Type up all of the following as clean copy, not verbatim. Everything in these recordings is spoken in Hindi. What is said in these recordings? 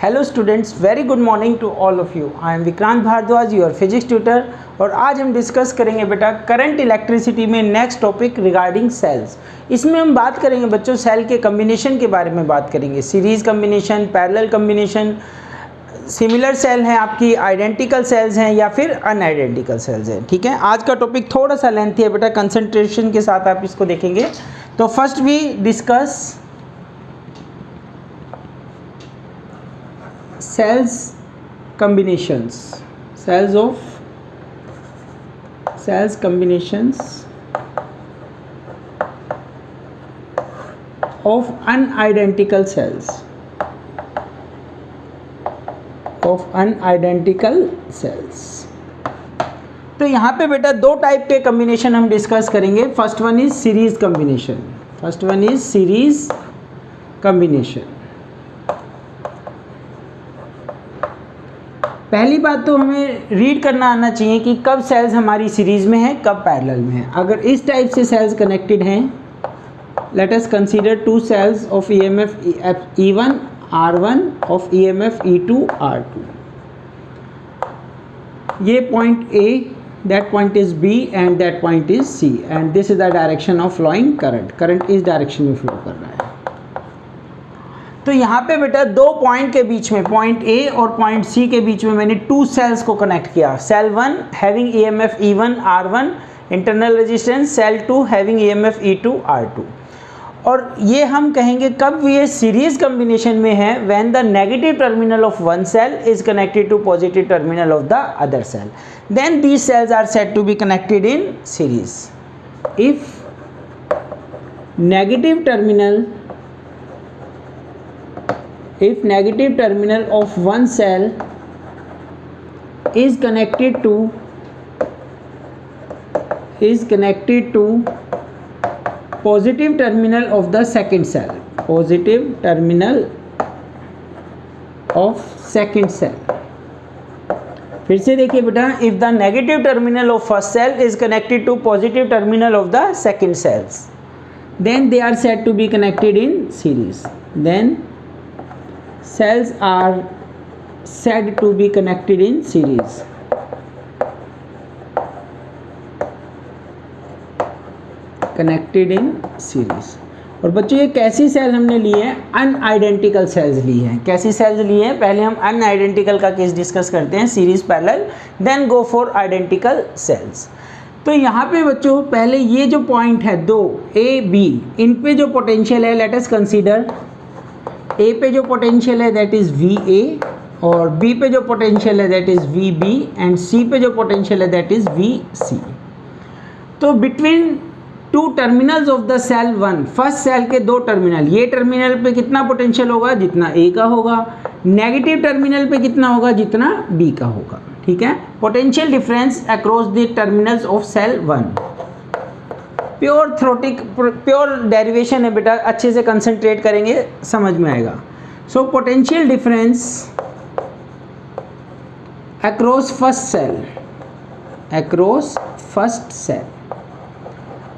Hello students, very good morning to all of you. I am Vikrant Bhardwaj, your physics tutor. और आज हम डिस्कस करेंगे बेटा करंट इलेक्ट्रिसिटी में नेक्स्ट टॉपिक रिगार्डिंग सेल्स। इसमें हम बात करेंगे बच्चों सेल के कम्बिनेशन के बारे में बात करेंगे, series combination, parallel combination, similar cell हैं आपकी, आइडेंटिकल सेल्स हैं या फिर अनआइडेंटिकल सेल्स हैं। ठीक है, आज का टॉपिक थोड़ा सा लेंथी है बेटा, कंसंट्रेशन के साथ आप इसको देखेंगे। तो first we discuss cells combinations of unidentical cells तो यहाँ पे बेटा दो टाइप के कम्बिनेशन हम डिस्कस करेंगे। First one is series combination. पहली बात तो हमें रीड करना आना चाहिए कि कब सेल्स हमारी सीरीज़ में है, कब पैरेलल में है। अगर इस टाइप से सेल्स कनेक्टेड हैं, let us consider two cells of EMF E1 R1 of EMF E2 R2। ये point A, that point is B and that point is C and this is the direction of flowing current इस डायरेक्शन में फ्लो कर रहा है। तो यहाँ पे बेटा दो पॉइंट के बीच में, पॉइंट ए और पॉइंट सी के बीच में मैंने टू सेल्स को कनेक्ट किया। Cell 1 having EMF E1 R1 internal resistance, cell 2 having EMF E2 R2। और ये हम कहेंगे कब ये सीरीज कम्बिनेशन में है, when the negative terminal of one cell is connected to positive terminal of the other cell, then these cells are said to be connected in series. If negative terminal of one cell is connected to positive terminal of the second cell, फिर से देखिए बेटा, if the negative terminal of first cell is connected to positive terminal of the second cells, then they are said to be connected in series. Then cells are said to be connected in series. और बच्चों ये कैसी सेल हमने ली है? अनआइडेंटिकल सेल्स ली हैं। कैसी सेल्स ली हैं? पहले हम अनआइडेंटिकल का केस डिस्कस करते हैं, series parallel, then go for identical cells. तो यहाँ पे बच्चों पहले ये जो पॉइंट है दो ए बी, इन पे जो पोटेंशियल है, लेट अस कंसीडर ए पे जो पोटेंशियल है दैट इज़ VA, और बी पे जो पोटेंशियल है that is VB, and C पे जो पोटेंशियल है दैट इज़ VC। तो between two terminals of the cell 1, first cell के दो टर्मिनल, ये टर्मिनल पे कितना पोटेंशियल होगा? जितना A का होगा। नेगेटिव टर्मिनल पे कितना होगा? जितना B का होगा। ठीक है, potential difference across the terminals of cell 1। Pure derivation है बेटा, अच्छे से कंसंट्रेट करेंगे समझ में आएगा। So potential difference across first cell,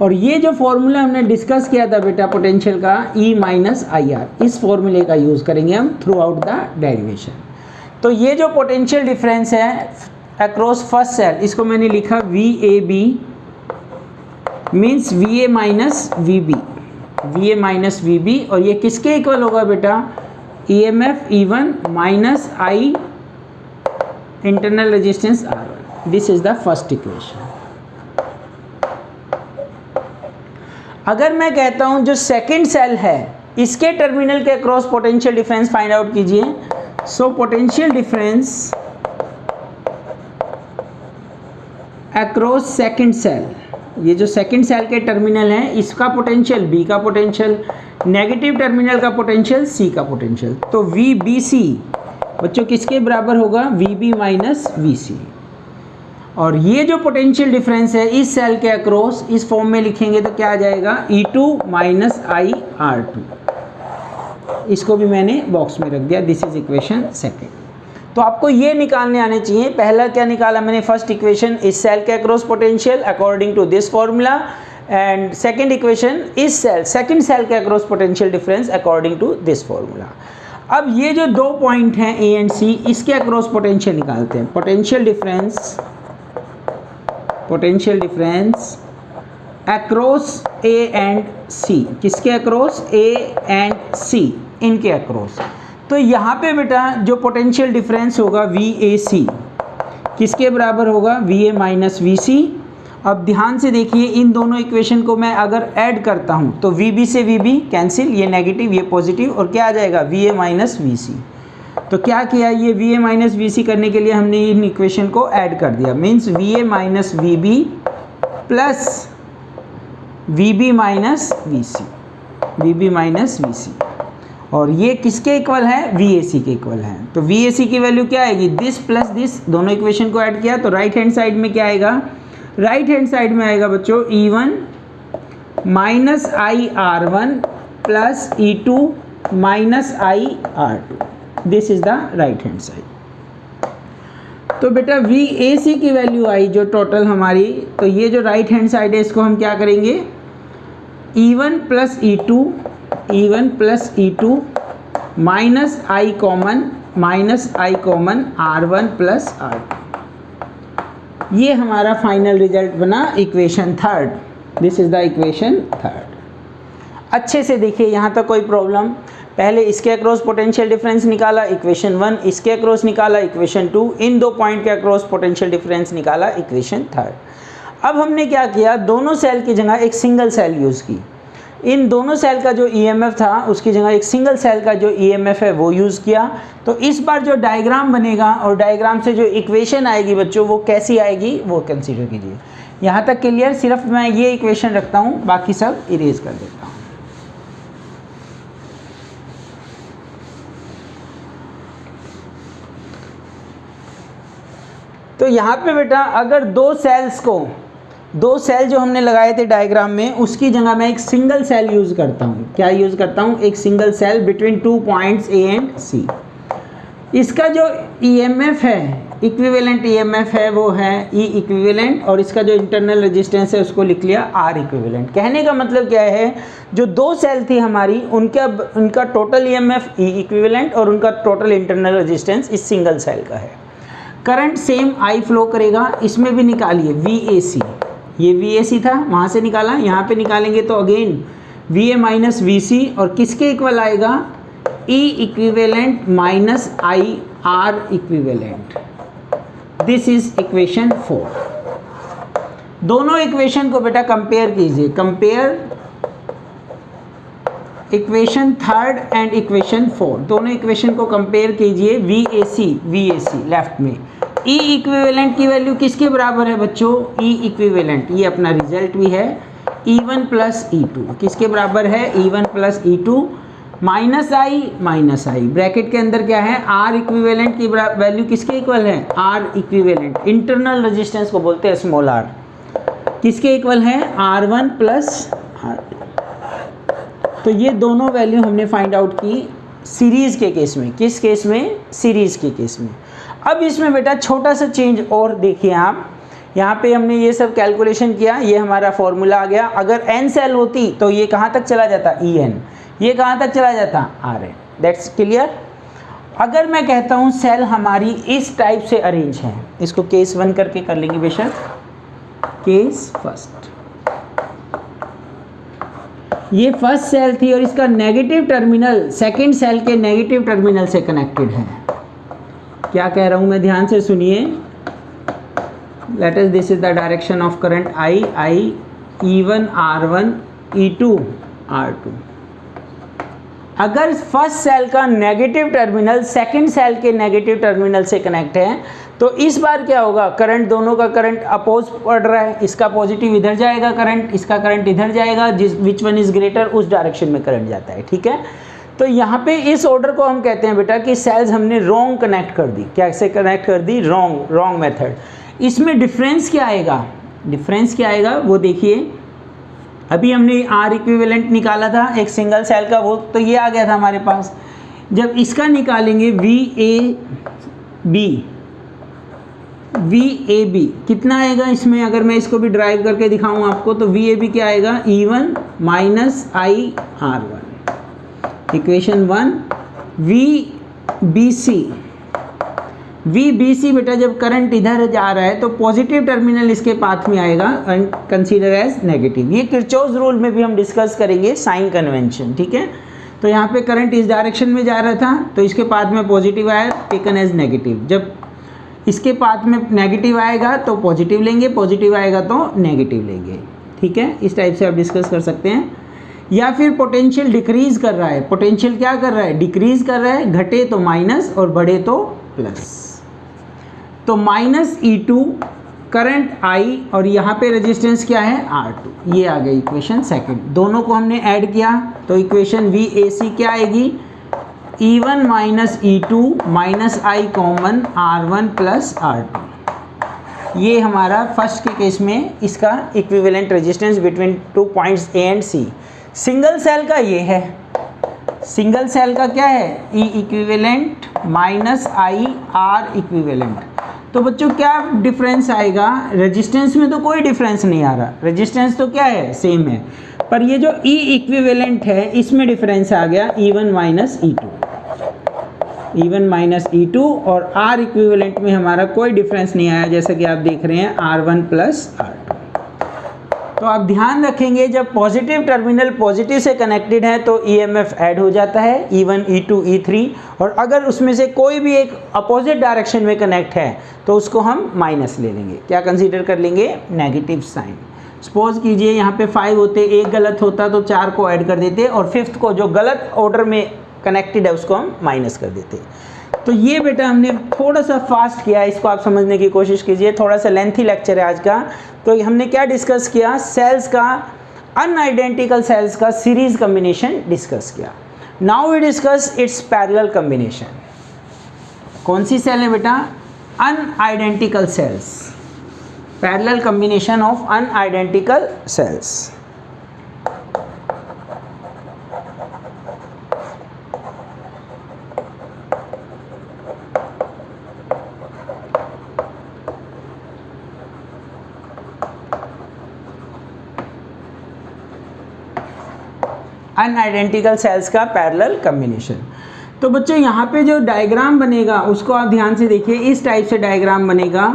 और ये जो फॉर्मूला हमने डिस्कस किया था बेटा पोटेंशियल का, E-IR, इस फॉर्मूले का यूज़ करेंगे हम थ्रू आउट द डेरिवेशन। तो ये जो पोटेंशियल डिफरेंस है अक्रॉस फर्स्ट सेल, इसको मैंने लिखा VAB means VA minus VB, और ये किसके इक्वल होगा बेटा? EMF E1 minus I internal resistance R1। This is the first equation. अगर मैं कहता हूं जो सेकंड सेल है इसके टर्मिनल के across potential difference find out कीजिए। So potential difference across second cell, ये जो सेकंड सेल के टर्मिनल हैं इसका पोटेंशियल, B का पोटेंशियल, नेगेटिव टर्मिनल का पोटेंशियल, C का पोटेंशियल। तो VBC बच्चों किसके बराबर होगा? VB minus VC। और ये जो पोटेंशियल डिफरेंस है इस सेल के अक्रॉस, इस फॉर्म में लिखेंगे तो क्या आ जाएगा? E2 minus I R2। इसको भी मैंने बॉक्स में रख दिया, दिस इज इक्वेशन सेकेंड। तो आपको ये निकालने आने चाहिए। पहला क्या निकाला मैंने? फर्स्ट इक्वेशन इस सेल के across potential according to this formula, and second equation इस सेल, सेकेंड सेल के across potential difference according to this formula. अब ये जो दो पॉइंट हैं ए एंड सी, इसके अक्रॉस पोटेंशियल निकालते हैं। Potential difference across A and C, किसके अक्रॉस? ए एंड सी, इनके अक्रॉस। तो यहाँ पे बेटा जो पोटेंशियल डिफरेंस होगा वी ए सी किसके बराबर होगा? वी ए माइनस वी सी। अब ध्यान से देखिए, इन दोनों इक्वेशन को मैं अगर ऐड करता हूँ तो वी बी से वी बी कैंसिल, ये नेगेटिव ये पॉजिटिव, और क्या आ जाएगा? वी ए माइनस वी सी। तो क्या किया, ये वी ए माइनस वी सी करने के लिए हमने इन इक्वेशन को ऐड कर दिया, means V A minus V B plus V B minus V C, V B minus V C. और ये किसके इक्वल है? वी ए सी के इक्वल है। तो वी ए सी की वैल्यू क्या आएगी? दिस प्लस दिस, दोनों इक्वेशन को ऐड किया तो राइट हैंड साइड में क्या आएगा? राइट हैंड साइड में आएगा बच्चों E1 minus I R one plus E2 minus I R two. This is the right hand side. तो बेटा वी ए सी की वैल्यू आई जो टोटल हमारी, तो ये जो राइट हैंड साइड है इसको हम क्या करेंगे? E1 plus E2, E1 plus E2 minus I common R1 plus R2। ये हमारा फाइनल रिजल्ट बना equation third. This is the equation third. अच्छे से देखिए, यहाँ तक कोई प्रॉब्लम? पहले इसके अक्रॉस पोटेंशियल डिफरेंस निकाला इक्वेशन 1, इसके अक्रॉस निकाला इक्वेशन 2, इन दो पॉइंट के अक्रॉस पोटेंशियल डिफरेंस निकाला इक्वेशन थर्ड। अब हमने क्या किया, दोनों सेल की जगह एक सिंगल सेल यूज़ की। इन दोनों सेल का जो ईएमएफ था उसकी जगह एक सिंगल सेल का जो ईएमएफ है वो यूज़ किया। तो इस बार जो डायग्राम बनेगा और डायग्राम से जो इक्वेशन आएगी बच्चों वो कैसी आएगी वो कंसीडर कीजिए। यहाँ तक क्लियर? सिर्फ मैं ये इक्वेशन रखता हूँ, बाकी सब इरेज कर देता हूँ। तो यहाँ पे बेटा अगर दो सेल जो हमने लगाए थे डायग्राम में, उसकी जगह मैं एक सिंगल सेल यूज़ करता हूँ। क्या यूज़ करता हूँ? एक single cell between 2 points A and C. इसका जो ईएमएफ है, इक्विवेलेंट ईएमएफ है, वो है ई इक्विवेलेंट, और इसका जो इंटरनल रेजिस्टेंस है उसको लिख लिया आर इक्विवेलेंट। कहने का मतलब क्या है, जो दो सेल थी हमारी उनका टोटल ईएमएफ ई इक्विवेलेंट और उनका टोटल इंटरनल रेजिस्टेंस इस सिंगल सेल का है। करंट सेम आई फ्लो करेगा, इसमें भी निकालिए वी ए सी। ये वी ए सी था, वहाँ से निकाला, यहाँ पे निकालेंगे तो again V A minus V C, और किसके इक्वल आएगा? E equivalent minus I R equivalent. This is equation 4। दोनों इक्वेशन को बेटा कंपेयर कीजिए। Compare equation third and equation 4, दोनों इक्वेशन को कंपेयर कीजिए। वी ए सी लेफ्ट में, ई इक्विवेलेंट की वैल्यू किसके बराबर है बच्चों? ई इक्विवेलेंट, ये अपना रिजल्ट भी है, E1 प्लस E2 किसके बराबर है? E1 प्लस E2 माइनस आई, ब्रैकेट के अंदर क्या है? आर इक्विवेलेंट की वैल्यू किसके इक्वल है? आर इक्विवेलेंट, इंटरनल रेजिस्टेंस को बोलते हैं स्मॉल आर, किसके इक्वल है? R1 plus R2। तो ये दोनों वैल्यू हमने फाइंड आउट की सीरीज़ के केस में। किस केस में? सीरीज़ के केस में। अब इसमें बेटा छोटा सा चेंज और देखिए आप, यहाँ पे हमने ये सब कैलकुलेशन किया, ये हमारा फॉर्मूला आ गया। अगर n सेल होती तो ये कहाँ तक चला जाता? En। ये कहाँ तक चला जाता? Rn। That's clear. अगर मैं कहता हूँ सेल हमारी इस टाइप से अरेंज है, इसको केस 1 करके कर लेंगे बेशक। केस फर्स्ट, ये फर्स्ट सेल थी और इसका नेगेटिव टर्मिनल सेकेंड सेल के नेगेटिव टर्मिनल से कनेक्टेड है। क्या कह रहा हूँ मैं, ध्यान से सुनिए। Let us, this is the direction of current I E1 R1 E2 R2। अगर फर्स्ट सेल का नेगेटिव टर्मिनल सेकंड सेल के नेगेटिव टर्मिनल से कनेक्ट है तो इस बार क्या होगा? करंट, दोनों का करंट अपोज पड़ रहा है, इसका पॉजिटिव इधर जाएगा करंट, इसका करंट इधर जाएगा, विच वन इज ग्रेटर उस डायरेक्शन में करंट जाता है। ठीक है, तो यहाँ पे इस ऑर्डर को हम कहते हैं बेटा कि सेल्स हमने रॉन्ग कनेक्ट कर दी। कैसे कनेक्ट कर दी? Wrong method. इसमें डिफरेंस क्या आएगा? डिफरेंस क्या आएगा वो देखिए। अभी हमने आर इक्विवेलेंट निकाला था एक सिंगल सेल का, वो तो ये आ गया था हमारे पास। जब इसका निकालेंगे वी ए बी कितना आएगा इसमें? अगर मैं इसको भी ड्राइव करके दिखाऊं आपको तो वी ए बी क्या आएगा? E1 माइनस आई R1। इक्वेशन 1 VBC बेटा जब करंट इधर जा रहा है तो पॉजिटिव टर्मिनल इसके पाथ में आएगा एंड कंसीडर एज नेगेटिव। ये किरचॉफ्स रूल में भी हम डिस्कस करेंगे, साइन कन्वेंशन, ठीक है। तो यहाँ पे करंट इस डायरेक्शन में जा रहा था तो इसके पाथ में पॉजिटिव आया, टेकन एज नेगेटिव। जब इसके पाथ में नेगेटिव आएगा तो पॉजिटिव लेंगे, पॉजिटिव आएगा तो नेगेटिव लेंगे, ठीक है। इस टाइप से आप डिस्कस कर सकते हैं। या फिर पोटेंशियल डिक्रीज कर रहा है, पोटेंशियल क्या कर रहा है, डिक्रीज कर रहा है, घटे तो माइनस और बढ़े तो प्लस। तो -E2 करंट I और यहाँ पे रेजिस्टेंस क्या है R2। ये आ गई इक्वेशन सेकंड। दोनों को हमने ऐड किया तो इक्वेशन VAC क्या आएगी, E1 minus E2 minus I common R1 plus R2। ये हमारा फर्स्ट के केस में इसका equivalent resistance between 2 points A and C। Single cell का ये है, सिंगल सेल का क्या है, E equivalent minus I R equivalent. तो बच्चों क्या डिफरेंस आएगा, रेजिस्टेंस में तो कोई डिफरेंस नहीं आ रहा, रेजिस्टेंस तो क्या है, सेम है, पर ये जो E इक्विवेलेंट है इसमें डिफरेंस आ गया E1 minus E2, E1 minus E2। और R इक्विवेलेंट में हमारा कोई डिफरेंस नहीं आया, जैसा कि आप देख रहे हैं R1 प्लस R2। तो आप ध्यान रखेंगे जब पॉजिटिव टर्मिनल पॉजिटिव से कनेक्टेड है तो EMF ऐड हो जाता है, E1 E2 E3। और अगर उसमें से कोई भी एक अपोजिट डायरेक्शन में कनेक्ट है तो उसको हम माइनस ले लेंगे, क्या कंसीडर कर लेंगे, नेगेटिव साइन। सपोज कीजिए यहाँ पे 5 होते, एक गलत होता तो 4 को ऐड कर देते और फिफ्थ को जो गलत ऑर्डर में कनेक्टेड है उसको हम माइनस कर देते। तो ये बेटा हमने थोड़ा सा फास्ट किया, इसको आप समझने की कोशिश कीजिए, थोड़ा सा लेंथी लेक्चर है आज का। तो हमने क्या डिस्कस किया, सेल्स का, अनआइडेंटिकल सेल्स का सीरीज कॉम्बिनेशन डिस्कस किया। Now we discuss its parallel combination. कौन सी सेल है बेटा, unidentical cells, parallel combination of unidentical cells. Unidentical cells का पैरेलल कॉम्बिनेशन। तो बच्चों यहाँ पे जो डायग्राम बनेगा उसको आप ध्यान से देखिए, इस टाइप से डायग्राम बनेगा।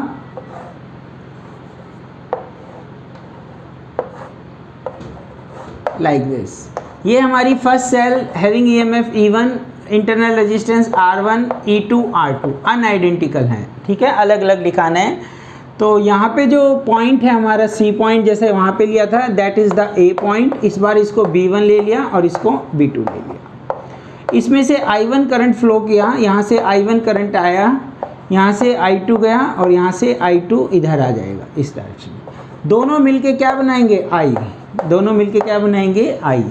Like this. ये हमारी first cell having EMF E1, internal resistance R1 E2 R2, unidentical है, ठीक है, अलग अलग दिखाना है। तो यहाँ पे जो पॉइंट है हमारा C पॉइंट, जैसे वहाँ पे लिया था, that is the A point. इस बार इसको B1 ले लिया और इसको B2 ले लिया। इसमें से I1 करंट फ्लो किया, यहाँ से I1 करंट आया, यहाँ से I2 गया और यहाँ से I2 इधर आ जाएगा इस डायरेक्शन में। दोनों मिलके क्या बनाएंगे, I, दोनों मिलके क्या बनाएंगे, I।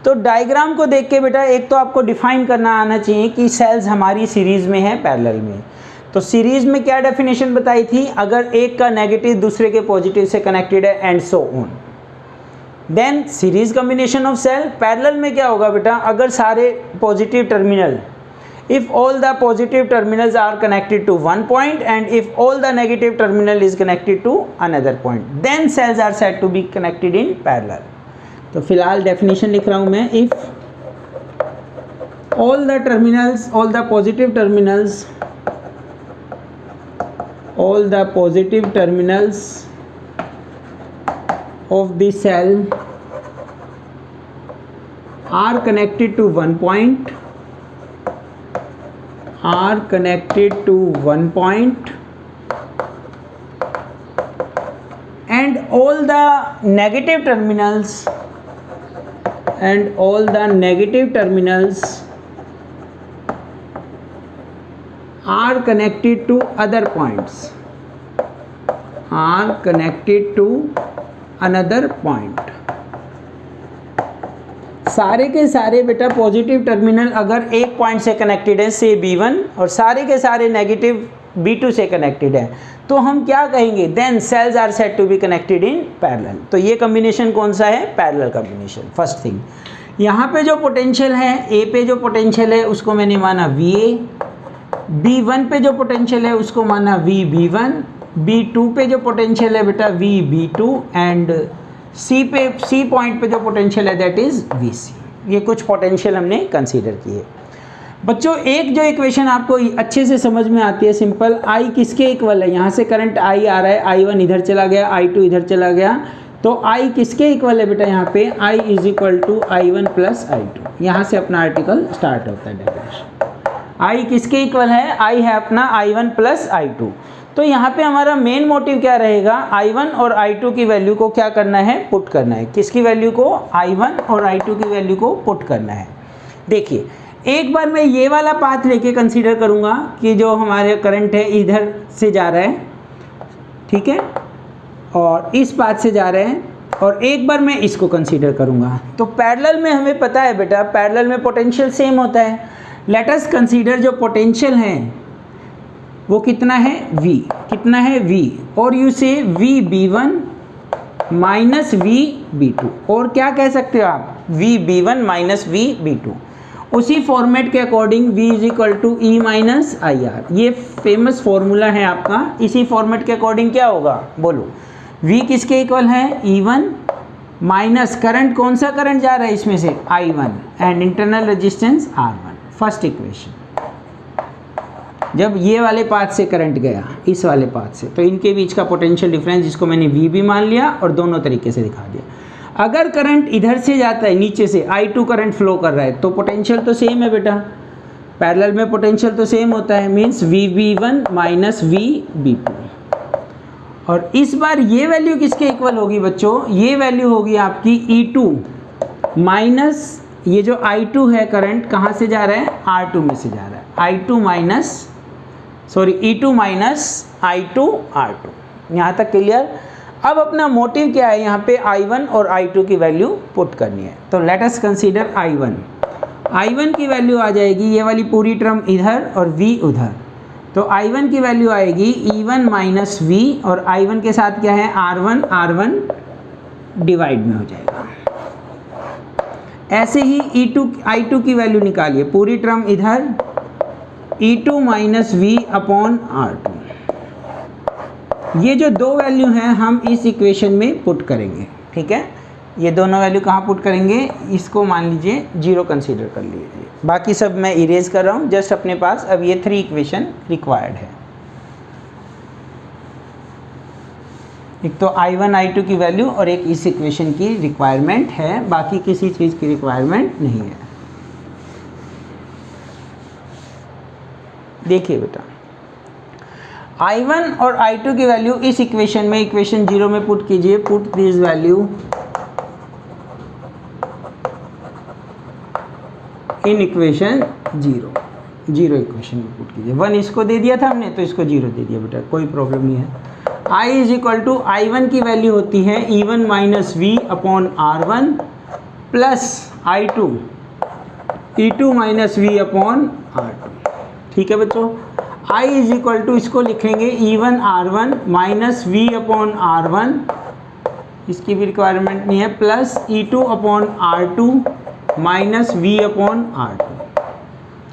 तो डायग्राम को देख के बेटा एक तो आपको डिफाइन करना आना चाहिए कि सेल्स हमारी सीरीज़ में है, पैरेलल में। तो सीरीज में क्या डेफिनेशन बताई थी, अगर एक का नेगेटिव दूसरे के पॉजिटिव से कनेक्टेड है and so on, then series combination of cell. Parallel में क्या होगा बेटा, अगर सारे positive terminal, if all the positive terminals are connected to one point and if all the negative terminal is connected to another point, then cells are said to be connected in parallel. तो फिलहाल डेफिनेशन लिख रहा हूं मैं, if all the terminals, all the positive terminals, all the positive terminals of the cell are connected to one point, are connected to one point, and all the negative terminals, and all the negative terminals are connected to other points, are connected to another point। सारे के सारे बेटा पॉजिटिव टर्मिनल अगर एक पॉइंट से कनेक्टेड है, से B1, और सारे के सारे नेगेटिव B2 से कनेक्टेड है, तो हम क्या कहेंगे, then cells are said to be connected in parallel. तो ये कॉम्बिनेशन कौन सा है, पैरेलल कॉम्बिनेशन। फर्स्ट थिंग, यहाँ पे जो पोटेंशियल है, A पे जो पोटेंशियल है उसको मैंने माना VA, B1 पे जो पोटेंशियल है उसको माना VB1, B2 पे जो पोटेंशियल है बेटा VB2, एंड C पॉइंट पे जो पोटेंशियल है दैट इज़ VC। ये कुछ पोटेंशियल हमने कंसीडर किए। बच्चों एक जो इक्वेशन आपको अच्छे से समझ में आती है सिंपल, आई किसके इक्वल है, यहाँ से करंट आई आ रहा है, आई वन इधर चला गया, आई टू इधर चला गया, तो आई किसके इक्वल है बेटा, यहाँ पे I is equal to I one plus I two. यहाँ से अपना आर्टिकल स्टार्ट होता है डेफिनेशन। आई किसके इक्वल है, आई है अपना I one plus I two. तो यहाँ पे हमारा मेन मोटिव क्या रहेगा, I1 और I2 की वैल्यू को क्या करना है, पुट करना है। किसकी वैल्यू को, I1 और I2 की वैल्यू को पुट करना है। देखिए एक बार मैं ये वाला पाथ लेके कंसीडर करूँगा कि जो हमारे करंट है इधर से जा रहा है, ठीक है, और इस पाथ से जा रहे हैं, और एक बार मैं इसको कंसीडर करूँगा। तो पैरेलल में हमें पता है बेटा, पैरेलल में पोटेंशियल सेम होता है। लेट अस कंसीडर जो पोटेंशियल है वो कितना है, V, कितना है V, और यू से VB1 माइनस VB2, और क्या कह सकते हो आप, VB1 माइनस VB2। उसी फॉर्मेट के according V is equal to E minus IR, ये फेमस फॉर्मूला है आपका। इसी फॉर्मेट के अकॉर्डिंग क्या होगा, बोलो, V किसके इक्वल है, E1 माइनस करंट, कौन सा करंट जा रहा है इसमें से, I1, and internal resistance R1। First equation, जब ये वाले पाथ से करंट गया इस वाले पाथ से, तो इनके बीच का पोटेंशियल डिफरेंस जिसको मैंने V भी मान लिया और दोनों तरीके से दिखा दिया। अगर करंट इधर से जाता है, नीचे से I2 करंट फ्लो कर रहा है, तो पोटेंशियल तो सेम है बेटा, पैरेलल में पोटेंशियल तो सेम होता है, मीन्स VB1 माइनस VB2। और इस बार ये वैल्यू किसके इक्वल होगी बच्चों, ये वैल्यू होगी आपकी E2 माइनस ये जो I2 है करंट कहाँ से जा रहा है, R2 में से जा रहा है, I2 minus E2 minus I2 R2। यहाँ तक क्लियर। अब अपना मोटिव क्या है, यहाँ पे I1 और I2 की वैल्यू पुट करनी है। तो लेट अस कंसीडर I1 की वैल्यू आ जाएगी, ये वाली पूरी टर्म इधर और V उधर, तो I1 की वैल्यू आएगी E1 माइनस V, और I1 के साथ क्या है, R1 डिवाइड में हो जाएगा। ऐसे ही I2 की वैल्यू निकालिए, पूरी टर्म इधर, E2 minus V upon R2। ये जो दो वैल्यू हैं हम इस इक्वेशन में पुट करेंगे, ठीक है। ये दोनों वैल्यू कहाँ पुट करेंगे, इसको मान लीजिए 0 कंसीडर कर लीजिए, बाकी सब मैं इरेज कर रहा हूँ, जस्ट अपने पास अब ये 3 इक्वेशन रिक्वायर्ड है। एक तो I1 I2 की वैल्यू और एक इस इक्वेशन की रिक्वायरमेंट है, बाकी किसी चीज़ की रिक्वायरमेंट नहीं है। देखिए बेटा, I1 और I2 की वैल्यू इस इक्वेशन में, इक्वेशन 0 में पुट कीजिए, put this value in equation 0 equation में पुट कीजिए। 1 इसको दे दिया था हमने, तो इसको 0 दे दिया बेटा, कोई प्रॉब्लम नहीं है। I is equal to I1 की वैल्यू होती है E1 minus V upon R1 plus I2 E2 minus V upon R2, ठीक है बच्चों। I इज इक्वल टू इसको लिखेंगे E1 R1 minus V upon R1, इसकी भी रिक्वायरमेंट नहीं है, plus E2 upon R2 minus V upon R2,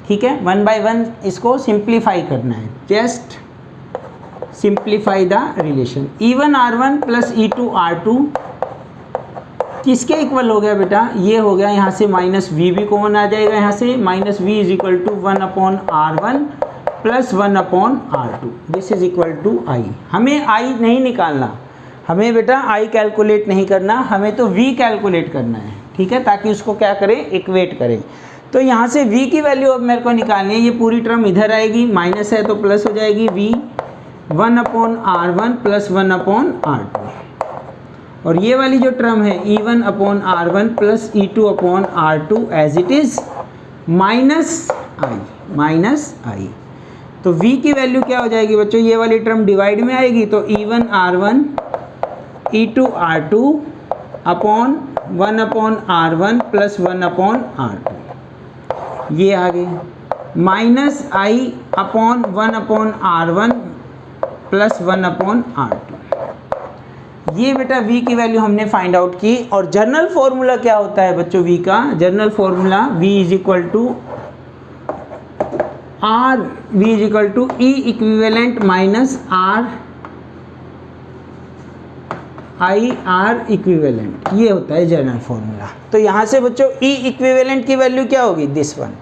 ठीक है। 1 बाय 1 इसको सिंप्लीफाई करना है, just simplify the relation. E1 R1 plus E2 R2 किसके इक्वल हो गया बेटा, ये हो गया, यहाँ से माइनस V भी कॉमन आ जाएगा, यहाँ से minus V is equal to 1 upon R1 plus 1 upon R2, this is equal to I। हमें I नहीं निकालना, हमें बेटा I कैलकुलेट नहीं करना, हमें तो V कैलकुलेट करना है, ठीक है, ताकि उसको क्या करें, इक्वेट करें। तो यहाँ से V की वैल्यू अब मेरे को निकालनी है, ये पूरी टर्म इधर आएगी, माइनस है तो प्लस हो जाएगी, V 1 upon R1 plus 1 upon R2, और ये वाली जो टर्म है E1 upon R1 plus E2 upon R2 as it is minus I। तो V की वैल्यू क्या हो जाएगी बच्चों, ये वाली टर्म डिवाइड में आएगी, तो E1 R1 E2 R2 upon 1 upon R1 plus 1 upon R2, ये आ गई, minus I upon 1 upon R1 plus 1 upon R2। ये बेटा V की वैल्यू हमने फाइंड आउट की। और जर्नल फॉर्मूला क्या होता है बच्चों, V का general formula V is equal to E equivalent minus R equivalent, ये होता है जर्नल फॉर्मूला। तो यहाँ से बच्चों E इक्विवेलेंट की वैल्यू क्या होगी, दिस वन,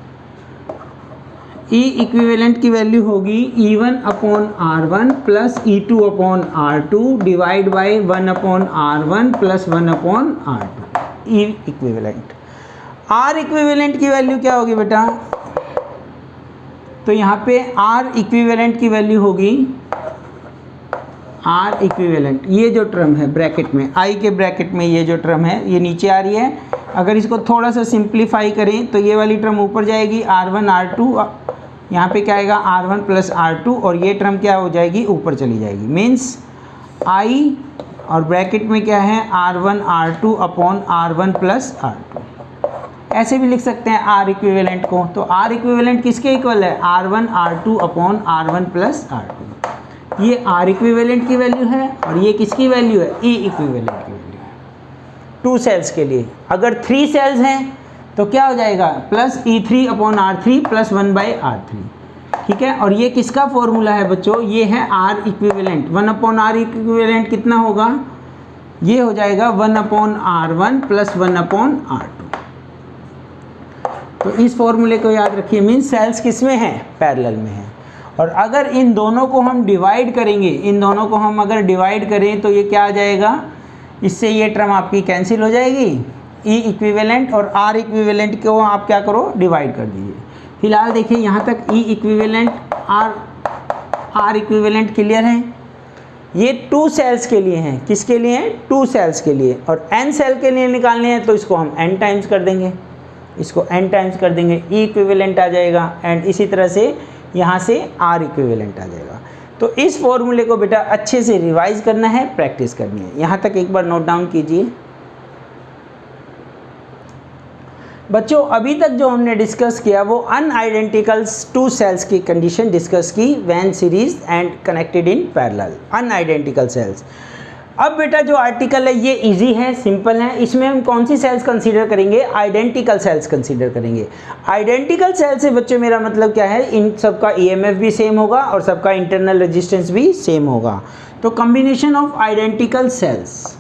ई इक्विवेलेंट की वैल्यू होगी E1 upon R1 plus E2 upon R2 divide by 1 upon R1 plus 1 upon R2 E equivalent. R equivalent की वैल्यू क्या होगी बेटा? तो यहाँ पे R इक्विवेलेंट की वैल्यू होगी R इक्विवेलेंट, ये जो टर्म है ब्रैकेट में, I के ब्रैकेट में ये जो टर्म है ये नीचे आ रही है। अगर इसको थोड़ा सा सिंप्लीफाई करें तो ये वाली टर्म ऊपर जाएगी R1 R2, यहाँ पे क्या आएगा R1 प्लस R2 और ये टर्म क्या हो जाएगी ऊपर चली जाएगी। मीन्स I और ब्रैकेट में क्या है R1 R2 upon R1 plus R2। ऐसे भी लिख सकते हैं R इक्विवेलेंट को। तो R इक्विवेलेंट किसके इक्वल है? R1 R2 upon R1 plus R2। ये R इक्विवेलेंट की वैल्यू है और ये किसकी वैल्यू है? E इक्विवेलेंट की वैल्यू है 2 सेल्स के लिए। अगर 3 सेल्स हैं तो क्या हो जाएगा? Plus E3 upon R3 plus 1 by R3। ठीक है, और ये किसका फॉर्मूला है बच्चों? ये है R equivalent. 1 upon R equivalent कितना होगा? ये हो जाएगा 1 upon R1 plus 1 upon R2। तो इस फॉर्मूले को याद रखिए। मीन्स सेल्स किस में है? पैरेलल में है। और अगर इन दोनों को हम डिवाइड करेंगे, इन दोनों को हम अगर डिवाइड करें तो ये क्या आ जाएगा? इससे ये टर्म आपकी कैंसिल हो जाएगी। ई इक्विवेलेंट और आर इक्विवेलेंट को आप क्या करो? डिवाइड कर दीजिए। फिलहाल देखिए यहाँ तक ई इक्विवेलेंट आर इक्विवेलेंट क्लियर है। ये 2 सेल्स के लिए हैं। किसके लिए हैं? 2 सेल्स के लिए। और n सेल के लिए निकालने हैं तो इसको हम n टाइम्स कर देंगे, इसको n टाइम्स कर देंगे, ई इक्विवेलेंट आ जाएगा। एंड इसी तरह से यहाँ से R इक्विवेलेंट आ जाएगा। तो इस फॉर्मूले को बेटा अच्छे से रिवाइज करना है, प्रैक्टिस करनी है। यहाँ तक एक बार नोट डाउन कीजिए बच्चों। अभी तक जो हमने डिस्कस किया वो अनआइडेंटिकल 2 सेल्स की कंडीशन डिस्कस की when series and connected in parallel, unidentical cells. अब बेटा जो आर्टिकल है ये इजी है, सिंपल है। इसमें हम कौन सी सेल्स कंसीडर करेंगे? आइडेंटिकल सेल्स कंसीडर करेंगे। आइडेंटिकल सेल से बच्चों मेरा मतलब क्या है? इन सबका EMF भी सेम होगा और सबका इंटरनल रेजिस्टेंस भी सेम होगा। तो combination of identical cells,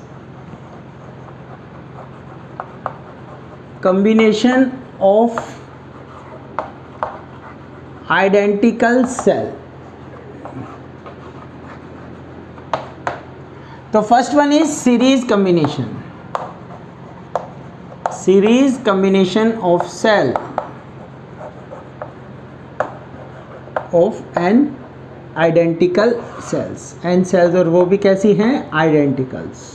combination of identical cell। तो first one is series combination, series combination of cell of n identical cells, n cells, और वो भी कैसी हैं? आइडेंटिकल्स।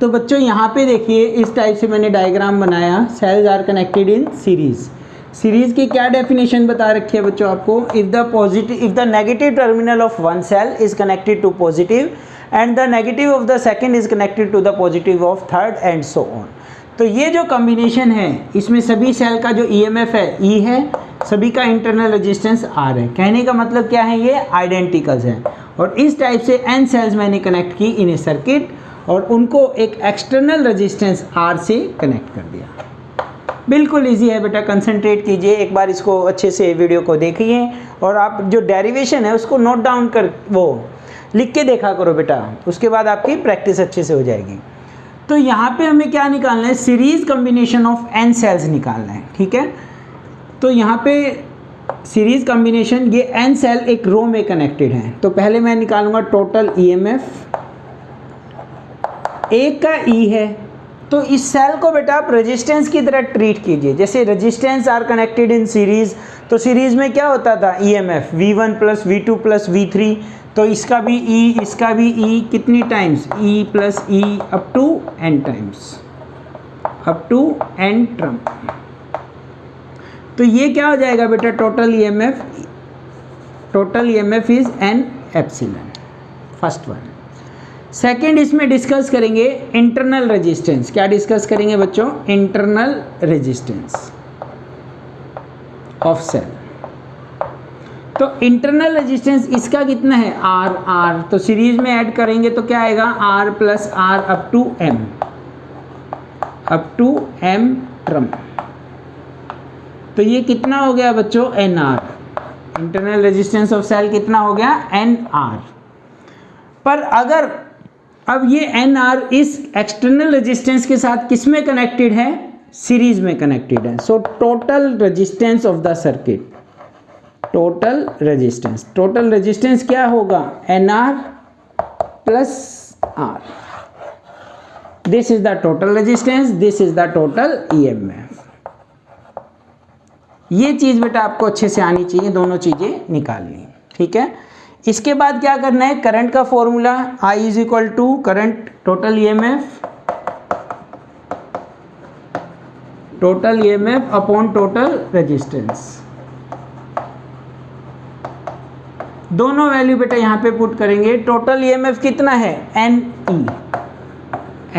तो बच्चों यहाँ पे देखिए इस टाइप से मैंने डायग्राम बनाया। Cells are connected in series. Series की क्या डेफिनेशन बता रखी है बच्चों आपको? If the negative terminal of one cell is connected to positive and the negative of the second is connected to the positive of third and so on. तो ये जो कॉम्बिनेशन है इसमें सभी सेल का जो EMF है E है, सभी का इंटरनल रेजिस्टेंस R है। कहने का मतलब क्या है? ये आइडेंटिकल्स हैं। और इस टाइप से n सेल्स मैंने कनेक्ट की इन ए सर्किट और उनको एक एक्सटर्नल रेजिस्टेंस R से कनेक्ट कर दिया। बिल्कुल इजी है बेटा, कंसंट्रेट कीजिए, एक बार इसको अच्छे से वीडियो को देखिए और आप जो डेरिवेशन है उसको नोट डाउन कर, वो लिख के देखा करो बेटा, उसके बाद आपकी प्रैक्टिस अच्छे से हो जाएगी। तो यहाँ पे हमें क्या निकालना है? Series combination of n cells निकालना है। ठीक है, तो यहाँ पे सीरीज कॉम्बिनेशन, ये n सेल एक रो में कनेक्टेड हैं। तो पहले मैं निकालूंगा टोटल EMF, एक का E है। तो इस सेल को बेटा आप रेजिस्टेंस की तरह ट्रीट कीजिए। जैसे resistance are connected in series, तो सीरीज में क्या होता था? EMF V1 plus V2 plus V3। तो इसका भी E, इसका भी E, कितनी times? E plus E up to n times, up to n term. तो ये क्या हो जाएगा बेटा? Total EMF is n epsilon, first one. Second इसमें डिस्कस करेंगे इंटरनल रेजिस्टेंस। क्या डिस्कस करेंगे बच्चों? Internal resistance of cell. तो इंटरनल रेजिस्टेंस इसका कितना है? R। तो सीरीज में ऐड करेंगे तो क्या आएगा? R plus R up to M term. तो ये कितना हो गया बच्चों? NR। Internal resistance of cell कितना हो गया? NR। पर अगर अब ये NR इस एक्सटर्नल रेजिस्टेंस के साथ किस में कनेक्टेड है? सीरीज में कनेक्टेड है। So total resistance of the circuit, total resistance क्या होगा, NR plus R। This is the total resistance, this is the total EMF। ये चीज बेटा आपको अच्छे से आनी चाहिए, दोनों चीजें निकालनी, ठीक है। इसके बाद क्या करना है, करंट का formula I is equal to current total EMF upon total resistance. दोनों वैल्यू बेटा यहाँ पे पुट करेंगे। टोटल EMF कितना है,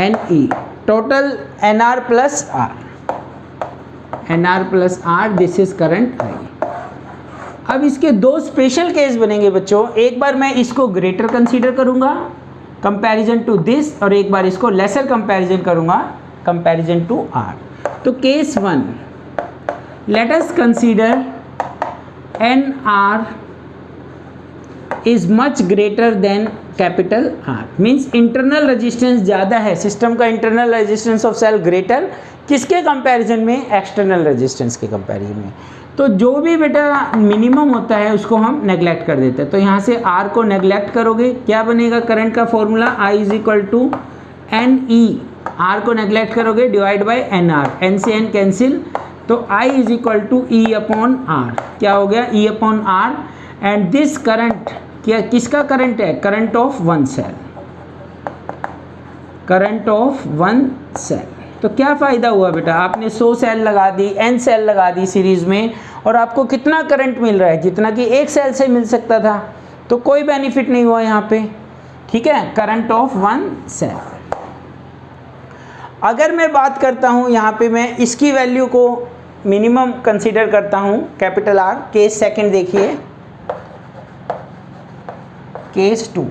NE, total NR plus R, this is current I। अब इसके दो स्पेशल केस बनेंगे बच्चों, एक बार मैं इसको ग्रेटर कंसीडर करूंगा कंपैरिजन टू दिस, और एक बार इसको लेसर कंपैरिजन करूंगा कंपैरिजन टू R। तो case 1, let us consider NR is much greater than capital R, means internal resistance ज़्यादा है, सिस्टम का internal resistance of cell greater, किसके कंपैरिजन में, एक्सटर्नल रेजिस्टेंस के कंपैरिजन में। तो जो भी बेटा मिनिमम होता है उसको हम नेग्लेक्ट कर देते हैं। तो यहाँ से R को नेग्लेक्ट करोगे, क्या बनेगा, करंट का formula I is equal to NE, R को नेग्लेक्ट करोगे डिवाइड बाय NR, N से N कैंसिल, तो I is equal to E upon R, क्या हो गया, E upon R। And this current क्या, किसका करंट है, current of one cell, current of one cell. तो क्या फ़ायदा हुआ बेटा, आपने 100 सेल लगा दी, N सेल लगा दी सीरीज़ में, और आपको कितना करंट मिल रहा है, जितना कि एक सेल से मिल सकता था, तो कोई बेनिफिट नहीं हुआ यहाँ पे, ठीक है, करंट ऑफ वन सेल। अगर मैं बात करता हूँ यहाँ पे, मैं इसकी वैल्यू को मिनिमम कंसीडर करता हूँ, कैपिटल R। केस सेकंड देखिए, case 2,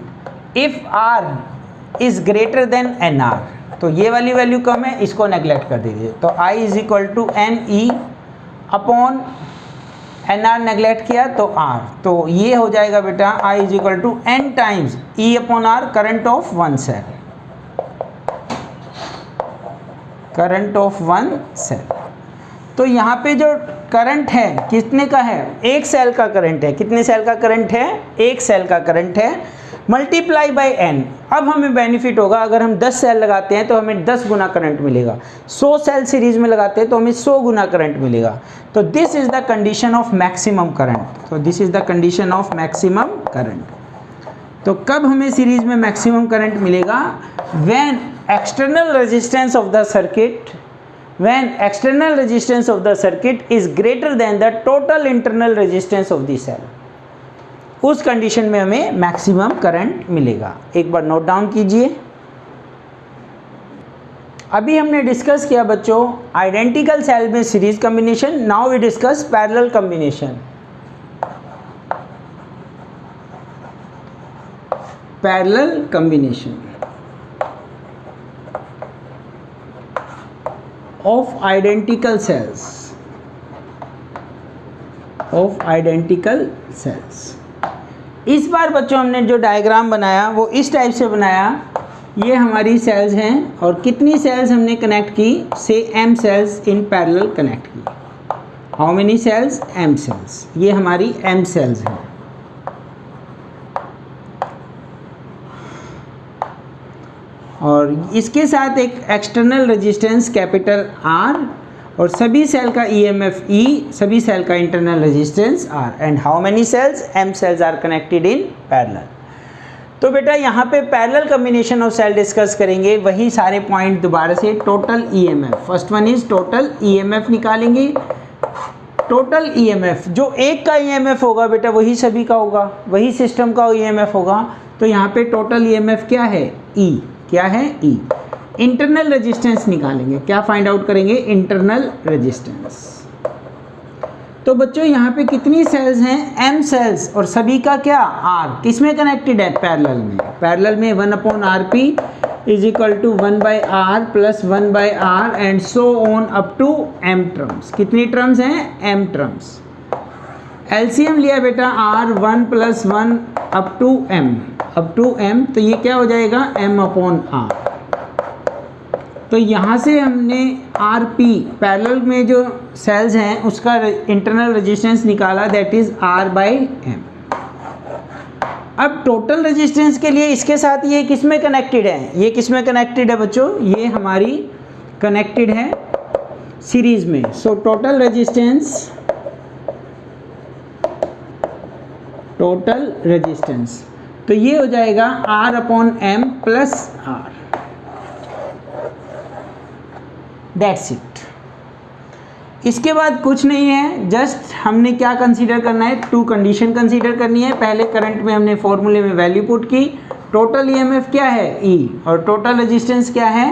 if R is greater then NR, तो ये वाली वैल्यू कम है, इसको नेग्लेक्ट कर दीजिए। तो I is equal to NE upon NR, neglect किया तो R, तो ये हो जाएगा बेटा I is equal to N times E upon R, current of one cell, current of one cell. तो यहाँ पे जो करंट है कितने का है, एक सेल का करंट है, कितने सेल का करंट है, एक सेल का करंट है, मल्टीप्लाई बाय n। अब हमें बेनिफिट होगा, अगर हम 10 सेल लगाते हैं तो हमें 10 गुना करंट मिलेगा, 100 सेल सीरीज में लगाते हैं तो हमें 100 गुना करंट मिलेगा। तो this is the condition of maximum current, तो this is the condition of maximum current. तो कब हमें सीरीज में मैक्सिमम करंट मिलेगा, when external resistance of the circuit, when external resistance of the circuit is greater than the total internal resistance of the cell, उस कंडीशन में हमें मैक्सिमम करंट मिलेगा। एक बार नोट डाउन कीजिए। अभी हमने डिस्कस किया बच्चों आइडेंटिकल सेल में series combination, now we discuss parallel combination. Parallel combination of identical cells, of identical cells। इस बार बच्चों हमने जो डायग्राम बनाया वो इस टाइप से बनाया, ये हमारी सेल्स हैं और कितनी सेल्स हमने कनेक्ट की, से m cells in parallel connect की। How many cells, m cells, ये हमारी m सेल्स हैं। और इसके साथ एक एक्सटर्नल रेजिस्टेंस कैपिटल R, और सभी सेल का EMF E, सभी सेल का internal resistance R। And how many cells, m cells are connected in parallel. तो बेटा यहाँ पे parallel combination of cell discuss करेंगे, वही सारे पॉइंट दोबारा से। Total EMF, first one is total EMF निकालेंगे। टोटल EMF, जो एक का EMF होगा बेटा वही सभी का होगा, वही सिस्टम का EMF होगा। तो यहाँ पे टोटल EMF क्या है, E, क्या है E। इंटरनल रेजिस्टेंस निकालेंगे, क्या फाइंड आउट करेंगे, इंटरनल रेजिस्टेंस। तो बच्चों यहाँ पे कितनी सेल्स हैं, m सेल्स, और सभी का क्या R, किस में कनेक्टेड है, पैरेलल में। पैरेलल में 1/RP is equal to 1/R plus 1/R and so on up to m terms. कितनी टर्म्स हैं, m टर्म्स। एलसीएम लिया बेटा R, 1 + 1 अप टू m, तो ये क्या हो जाएगा, m/R। तो यहाँ से हमने आर पी पैरेलल में जो सेल्स हैं उसका इंटरनल रेजिस्टेंस निकाला, that is R by m. अब टोटल रेजिस्टेंस के लिए इसके साथ ये किस में कनेक्टेड है, ये किस में कनेक्टेड है बच्चों, ये हमारी कनेक्टेड है सीरीज में। सो टोटल रेजिस्टेंस तो ये हो जाएगा R upon m plus R, that's it. इसके बाद कुछ नहीं है, जस्ट हमने क्या कंसीडर करना है, टू कंडीशन कंसीडर करनी है। पहले करंट में हमने फॉर्मूले में वैल्यू पुट की, टोटल ईएमएफ क्या है E, और टोटल रेजिस्टेंस क्या है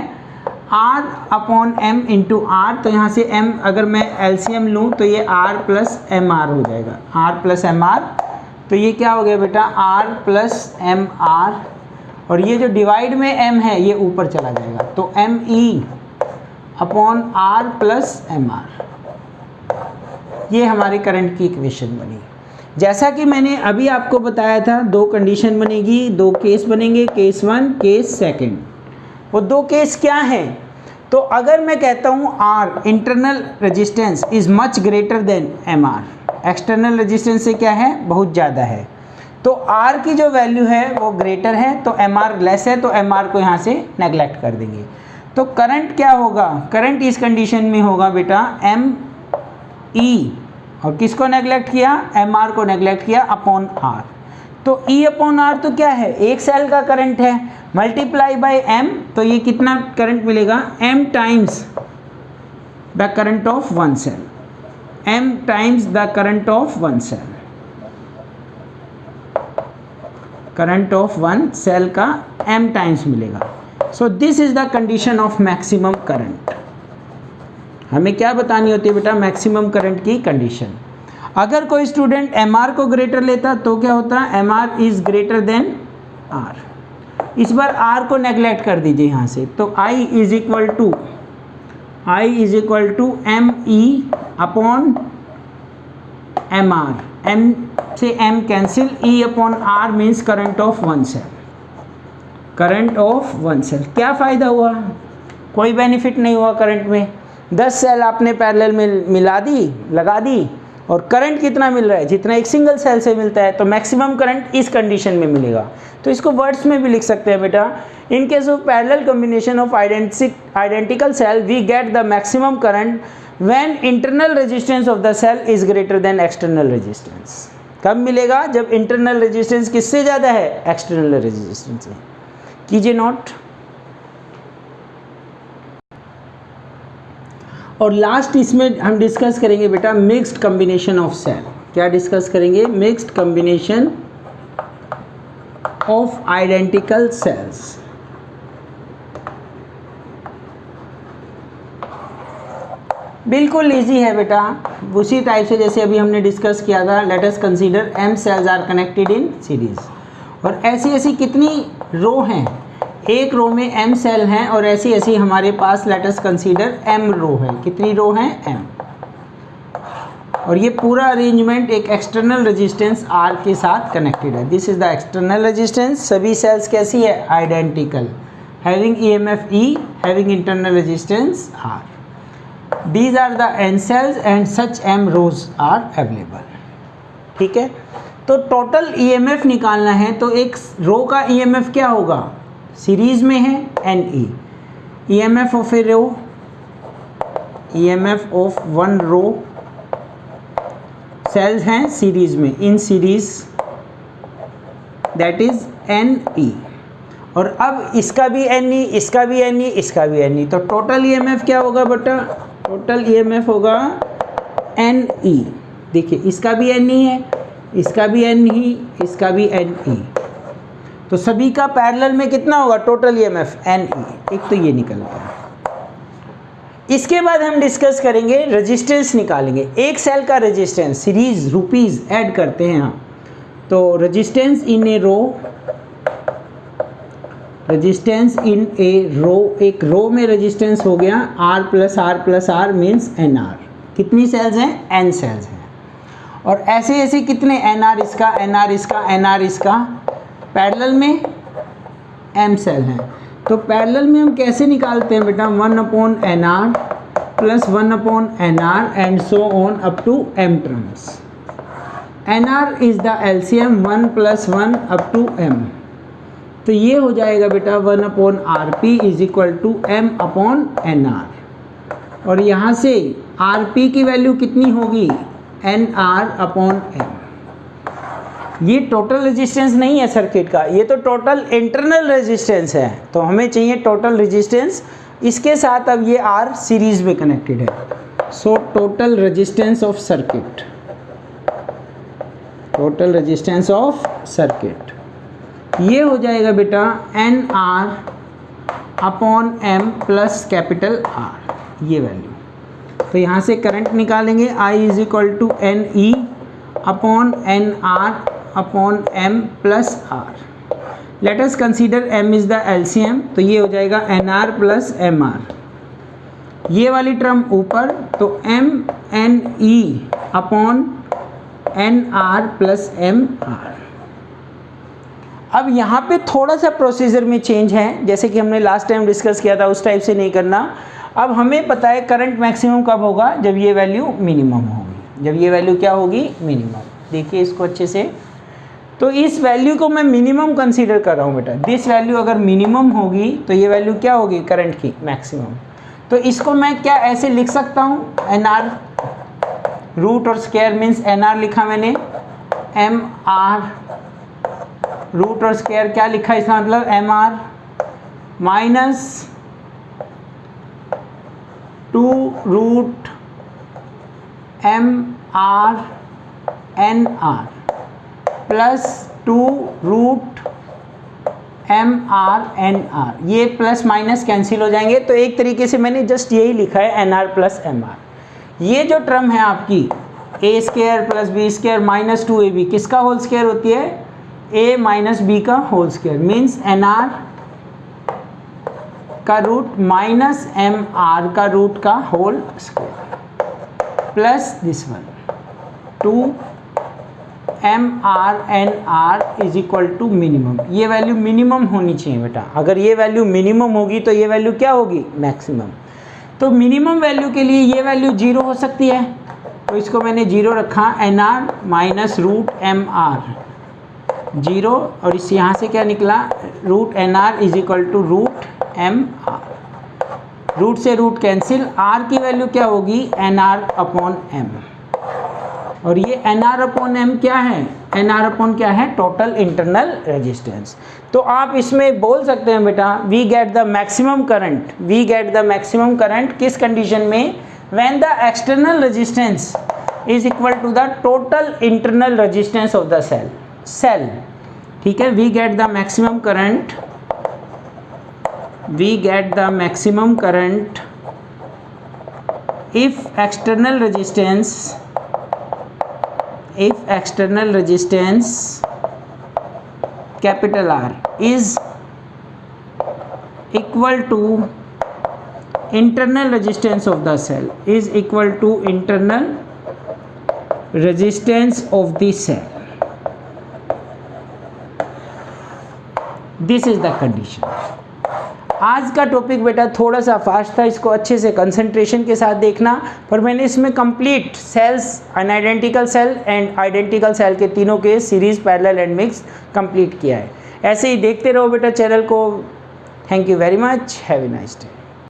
R upon m into R. तो यहाँ से m अगर मैं एलसीएम लूँ तो ये R प्लस एम आर हो जाएगा, R प्लस एम आर। तो ये क्या हो गया बेटा, R प्लस एम आर, और ये जो डिवाइड में m है ये ऊपर चला जाएगा, तो m E upon R plus m R. ये हमारे करंट की इक्वेशन बनी। जैसा कि मैंने अभी आपको बताया था, दो कंडीशन बनेगी, दो केस बनेंगे, केस 1 केस 2। वो दो केस क्या हैं, तो अगर मैं कहता हूँ R internal resistance is much greater than m R, external resistance से क्या है, बहुत ज़्यादा है, तो R की जो वैल्यू है वो ग्रेटर है, तो एम आर लेस है, तो एम आर को यहाँ से नेगलेक्ट कर देंगे। तो करंट क्या होगा, करंट इस कंडीशन में होगा बेटा एम ई, और किसको नेगलेक्ट किया, एम आर को नेगलेक्ट किया, अपॉन आर। तो ई अपॉन आर तो क्या है, एक सेल का करंट है, मल्टीप्लाई बाय एम, तो ये कितना करंट मिलेगा, m times the current of one cell, m times the current of one cell, current of one cell का m टाइम्स मिलेगा। So this is the condition of maximum current. हमें क्या बतानी होती है बेटा, मैक्सिमम करंट की कंडीशन। अगर कोई स्टूडेंट mr को ग्रेटर लेता तो क्या होता, mr is greater then r। इस बार r को नेगलेक्ट कर दीजिए यहाँ से, तो I is equal to m E upon m R, m से m cancel, E upon R means current of one cell, current of one cell. क्या फ़ायदा हुआ, कोई बेनिफिट नहीं हुआ करंट में। 10 सेल आपने पैरेलल में मिला दी, लगा दी, और करंट कितना मिल रहा है, जितना एक सिंगल सेल से मिलता है। तो मैक्सिमम करंट इस कंडीशन में मिलेगा। तो इसको वर्ड्स में भी लिख सकते हैं बेटा, in case of parallel combination of identical cell we get the maximum current when internal resistance of the cell is greater than external resistance. कब मिलेगा, जब इंटरनल रेजिस्टेंस किससे ज़्यादा है, एक्सटर्नल रेजिस्टेंस से। कीजिए नोट। और लास्ट इसमें हम डिस्कस करेंगे बेटा मिक्स्ड कॉम्बिनेशन ऑफ सेल। क्या डिस्कस करेंगे, mixed combination of identical sales. बिल्कुल इजी है बेटा, उसी टाइप से जैसे अभी हमने डिस्कस किया था। Let us consider m cells are connected in series, और ऐसी ऐसी कितनी रो हैं, एक रो में m सेल हैं, और ऐसी ऐसी हमारे पास लेट अस कंसीडर m रो है। कितनी रो हैं, m। और ये पूरा अरेंजमेंट एक एक्सटर्नल रेजिस्टेंस R के साथ कनेक्टेड है। This is the external resistance. सभी सेल्स कैसी है, identical, having EMF E, having internal resistance R। These are the n cells and such m rows are available। ठीक है, तो टोटल EMF निकालना है, तो एक रो का EMF क्या होगा, सीरीज में है NE, EMF of a row, EMF of one row, cells हैं सीरीज में, in series, that is NE। और अब इसका भी NE, इसका भी NE, इसका भी NE, तो टोटल EMF क्या होगा बेटा, टोटल EMF होगा NE। देखिए इसका भी NE है, इसका भी NE, इसका भी NE, तो सभी का पैरेलल में कितना होगा टोटल EMF NE। एक तो ये निकल गया। इसके बाद हम डिस्कस करेंगे रेजिस्टेंस निकालेंगे। एक सेल का रेजिस्टेंस सीरीज रुपीस ऐड करते हैं हम, तो resistance in A row, resistance in ए रो, एक रो में रेजिस्टेंस हो गया R plus R means NR। कितनी सेल्स हैं, N सेल्स हैं, और ऐसे ऐसे कितने NR इसका, NR इसका, NR इसका, पैरेलल में M सेल हैं। तो पैरेलल में हम कैसे निकालते हैं बेटा, 1/nr plus 1/nr and so on up to m terms. nr is the LCM 1 + 1 up to m। तो ये हो जाएगा बेटा 1/rp is equal to m/nr। और यहाँ से rp की वैल्यू कितनी होगी, nr/m। ये टोटल रेजिस्टेंस नहीं है सर्किट का, ये तो टोटल इंटरनल रेजिस्टेंस है। तो हमें चाहिए टोटल रेजिस्टेंस, इसके साथ अब ये R सीरीज में कनेक्टेड है। So total resistance of circuit, total resistance of circuit ये हो जाएगा बेटा nr/m प्लस कैपिटल R, ये वैल्यू। तो यहाँ से करंट निकालेंगे, I is equal to NE/nr/m plus R। Let us consider m is the LCM, तो ये हो जाएगा nr प्लस mr। ये वाली टर्म ऊपर, तो mNE/nr प्लस mr। अब यहाँ पे थोड़ा सा प्रोसीजर में चेंज है, जैसे कि हमने लास्ट टाइम डिस्कस किया था उस टाइप से नहीं करना। अब हमें पता है करंट मैक्सिमम कब होगा, जब ये वैल्यू मिनिमम होगी। जब ये वैल्यू क्या होगी, मिनिमम। देखिए इसको अच्छे से, तो इस वैल्यू को मैं मिनिमम कंसीडर कर रहा हूँ बेटा। दिस वैल्यू अगर मिनिमम होगी तो ये वैल्यू क्या होगी, करंट की मैक्सिमम। तो इसको मैं क्या ऐसे लिख सकता हूँ, nr रूट और स्क्वायर मीन्स nr लिखा मैंने, mr रूट और स्क्वायर क्या लिखा, इसका मतलब mr minus 2 root mr nr plus 2 root mr nr। ये प्लस माइनस कैंसिल हो जाएंगे, तो एक तरीके से मैंने जस्ट यही लिखा है nr प्लस mr। ये जो टर्म है आपकी a square plus b square minus 2ab किसका होल स्क्वायर होती है, a माइनस b का होल स्क्वायर मीन्स nr का रूट माइनस mr का रूट का whole square plus this one 2 mr nr is equal to minimum. ये वैल्यू मिनिमम होनी चाहिए बेटा। अगर ये वैल्यू मिनिमम होगी तो ये वैल्यू क्या होगी, मैक्सिमम। तो मिनिमम वैल्यू के लिए ये वैल्यू 0 हो सकती है, तो इसको मैंने 0 रखा, nr माइनस रूट mr 0, और इस यहाँ से क्या निकला, root nr is equal to root mr। Root से रूट कैंसिल, r की वैल्यू क्या होगी, nr/m। और ये nr/m क्या है, nr/ क्या है, टोटल इंटरनल रेजिस्टेंस। तो आप इसमें बोल सकते हैं बेटा we get the maximum current, we get the maximum current किस कंडीशन में, when the external resistance is equal to the total internal resistance of the cell. ठीक है, we get the maximum current, we get the maximum current if external resistance capital R is equal to internal resistance of the cell, is equal to internal resistance of the cell. This is the condition. आज का टॉपिक बेटा थोड़ा सा फास्ट था, इसको अच्छे से कंसंट्रेशन के साथ देखना। पर मैंने इसमें complete cells, unidentical cell and identical cell के तीनों के series, parallel and mix complete किया है। ऐसे ही देखते रहो बेटा चैनल को। Thank you very much, have a nice day.